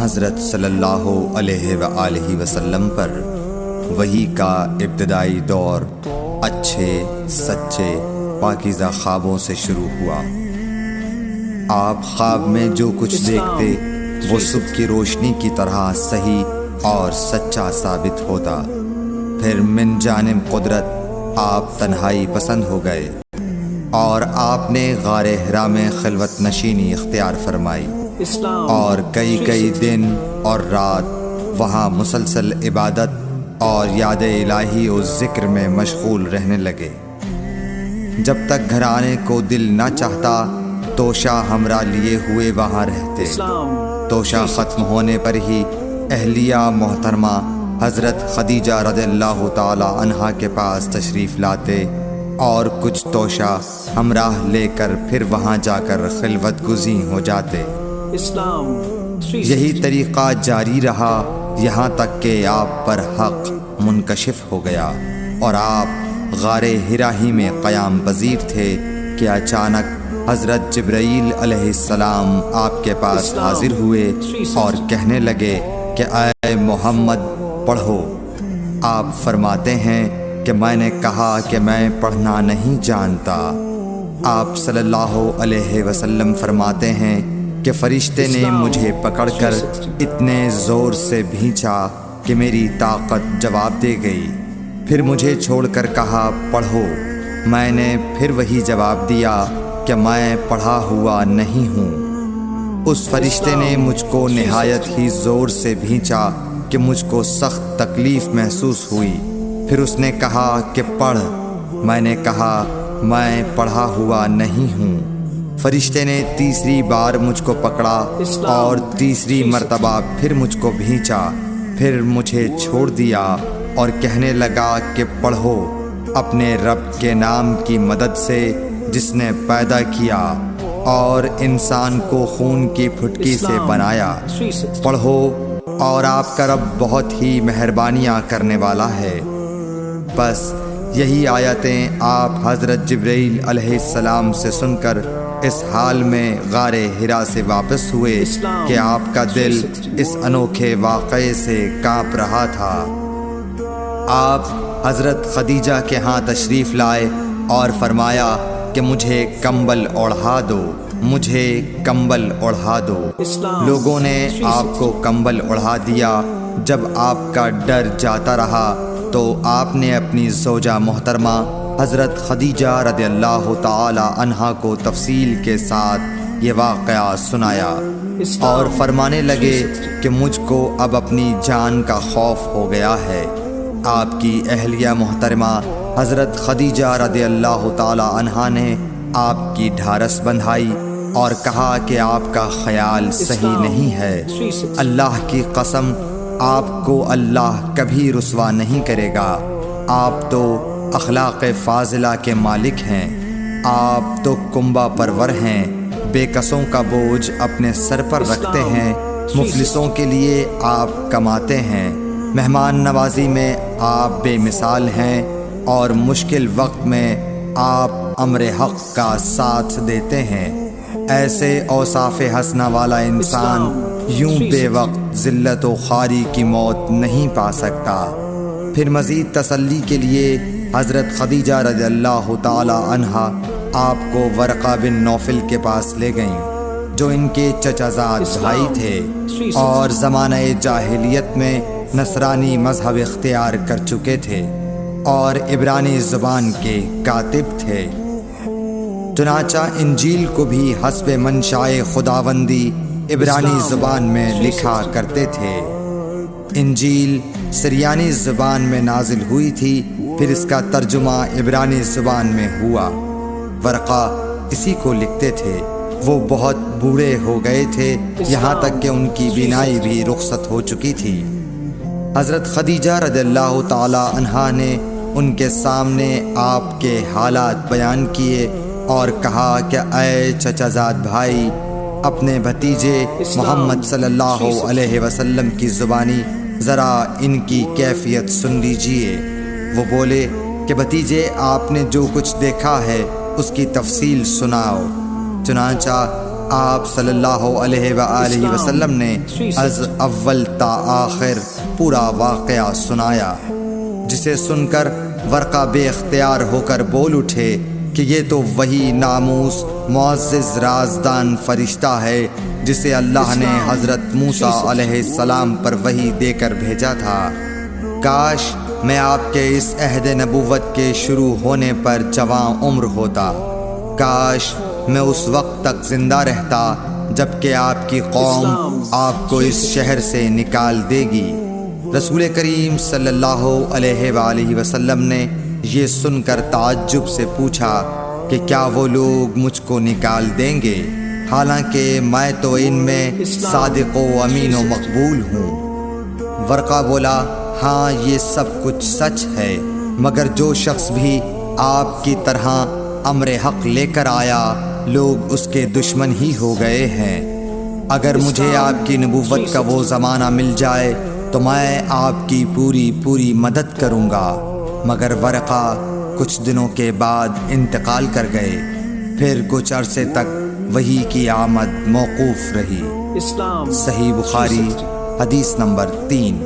حضرت صلی اللہ علیہ وآلہ وسلم پر وحی کا ابتدائی دور اچھے سچے پاکیزہ خوابوں سے شروع ہوا۔ آپ خواب میں جو کچھ دیکھتے وہ صبح کی روشنی کی طرح صحیح اور سچا ثابت ہوتا۔ پھر من جانب قدرت آپ تنہائی پسند ہو گئے اور آپ نے غار حرا میں خلوت نشینی اختیار فرمائی اور کئی دن اور رات وہاں مسلسل عبادت اور یاد الہی و ذکر میں مشغول رہنے لگے۔ جب تک گھر آنے کو دل نہ چاہتا توشہ ہمراہ لیے ہوئے وہاں رہتے۔ توشہ ختم ہونے پر ہی اہلیہ محترمہ حضرت خدیجہ رضی اللہ تعالی عنہا کے پاس تشریف لاتے اور کچھ توشہ ہمراہ لے کر پھر وہاں جا کر خلوت گزین ہو جاتے۔ یہی طریقہ جاری رہا یہاں تک کہ آپ پر حق منکشف ہو گیا اور آپ غار حرا ہی میں قیام پذیر تھے کہ اچانک حضرت جبرائیل علیہ السلام آپ کے پاس حاضر ہوئے اور کہنے لگے کہ اے محمد پڑھو۔ آپ فرماتے ہیں کہ میں نے کہا کہ میں پڑھنا نہیں جانتا۔ آپ صلی اللہ علیہ وسلم فرماتے ہیں کہ فرشتے نے مجھے پکڑ کر اتنے زور سے بھینچا کہ میری طاقت جواب دے گئی۔ پھر مجھے چھوڑ کر کہا پڑھو۔ میں نے پھر وہی جواب دیا کہ میں پڑھا ہوا نہیں ہوں۔ اس فرشتے نے مجھ کو نہایت ہی زور سے بھینچا کہ مجھ کو سخت تکلیف محسوس ہوئی۔ پھر اس نے کہا کہ پڑھ۔ میں نے کہا میں پڑھا ہوا نہیں ہوں۔ فرشتے نے تیسری بار مجھ کو پکڑا اور تیسری مرتبہ پھر مجھ کو بھینچا۔ پھر مجھے چھوڑ دیا اور کہنے لگا کہ پڑھو اپنے رب کے نام کی مدد سے جس نے پیدا کیا اور انسان کو خون کی پھٹکی سے بنایا۔ پڑھو اور آپ کا رب بہت ہی مہربانیاں کرنے والا ہے۔ بس یہی آیتیں آپ حضرت جبرائیل علیہ السلام سے سن کر اس حال میں غار حرا سے واپس ہوئے کہ آپ کا دل اس انوکھے واقعے سے کانپ رہا تھا۔ آپ حضرت خدیجہ کے ہاں تشریف لائے اور فرمایا کہ مجھے کمبل اوڑھا دو، مجھے کمبل اوڑھا دو۔ لوگوں نے آپ کو کمبل اوڑھا دیا۔ جب آپ کا ڈر جاتا رہا تو آپ نے اپنی زوجہ محترمہ حضرت خدیجہ رضی اللہ تعالی عنہا کو تفصیل کے ساتھ یہ واقعہ سنایا اور فرمانے لگے کہ مجھ کو اب اپنی جان کا خوف ہو گیا ہے۔ آپ کی اہلیہ محترمہ حضرت خدیجہ رضی اللہ تعالی عنہا نے آپ کی ڈھارس بندھائی اور کہا کہ آپ کا خیال صحیح نہیں ہے۔ اللہ کی قسم آپ کو اللہ کبھی رسوا نہیں کرے گا۔ آپ تو اخلاق فاضلہ کے مالک ہیں۔ آپ تو کنبہ پرور ہیں، بے کسوں کا بوجھ اپنے سر پر رکھتے ہیں، مفلسوں کے لیے آپ کماتے ہیں، مہمان نوازی میں آپ بے مثال ہیں اور مشکل وقت میں آپ امر حق کا ساتھ دیتے ہیں۔ ایسے اوصاف حسنہ والا انسان یوں بے وقت ذلت و خواری کی موت نہیں پا سکتا۔ پھر مزید تسلی کے لیے حضرت خدیجہ رضی اللہ تعالی عنہا آپ کو ورقہ بن نوفل کے پاس لے گئیں جو ان کے چچا زاد بھائی تھے اور زمانہ جاہلیت میں نصرانی مذہب اختیار کر چکے تھے اور عبرانی زبان کے کاتب تھے۔ چنانچہ انجیل کو بھی حسب منشائے خداوندی عبرانی زبان میں لکھا کرتے تھے۔ انجیل سریانی زبان میں نازل ہوئی تھی، پھر اس کا ترجمہ عبرانی زبان میں ہوا۔ ورقہ اسی کو لکھتے تھے۔ وہ بہت بوڑھے ہو گئے تھے، یہاں تک کہ ان کی بینائی بھی رخصت ہو چکی تھی۔ حضرت خدیجہ رضی اللہ تعالی عنہا نے ان کے سامنے آپ کے حالات بیان کیے اور کہا کہ اے چچا زاد بھائی، اپنے بھتیجے محمد صلی اللہ علیہ وسلم کی زبانی ذرا ان کی کیفیت سن لیجئے۔ وہ بولے کہ بھتیجے، آپ نے جو کچھ دیکھا ہے اس کی تفصیل سناؤ۔ چنانچہ آپ صلی اللہ علیہ وآلہ وسلم نے از اول تا آخر پورا واقعہ سنایا، جسے سن کر ورقہ بے اختیار ہو کر بول اٹھے کہ یہ تو وہی ناموس معزز رازدان فرشتہ ہے جسے اللہ نے حضرت موسیٰ علیہ السلام پر وحی دے کر بھیجا تھا۔ کاش میں آپ کے اس عہد نبوت کے شروع ہونے پر جوان عمر ہوتا، کاش میں اس وقت تک زندہ رہتا جب کہ آپ کی قوم آپ کو اس شہر سے نکال دے گی۔ رسول کریم صلی اللہ علیہ وآلہ وسلم نے یہ سن کر تعجب سے پوچھا کہ کیا وہ لوگ مجھ کو نکال دیں گے، حالانکہ میں تو ان میں صادق و امین و مقبول ہوں۔ ورقہ بولا، ہاں یہ سب کچھ سچ ہے، مگر جو شخص بھی آپ کی طرح امر حق لے کر آیا لوگ اس کے دشمن ہی ہو گئے ہیں۔ اگر مجھے آپ کی نبوت کا وہ زمانہ مل جائے تو میں آپ کی پوری مدد کروں گا، مگر ورقہ کچھ دنوں کے بعد انتقال کر گئے، پھر کچھ عرصے تک وحی کی آمد موقوف رہی۔ صحیح بخاری حدیث نمبر 3۔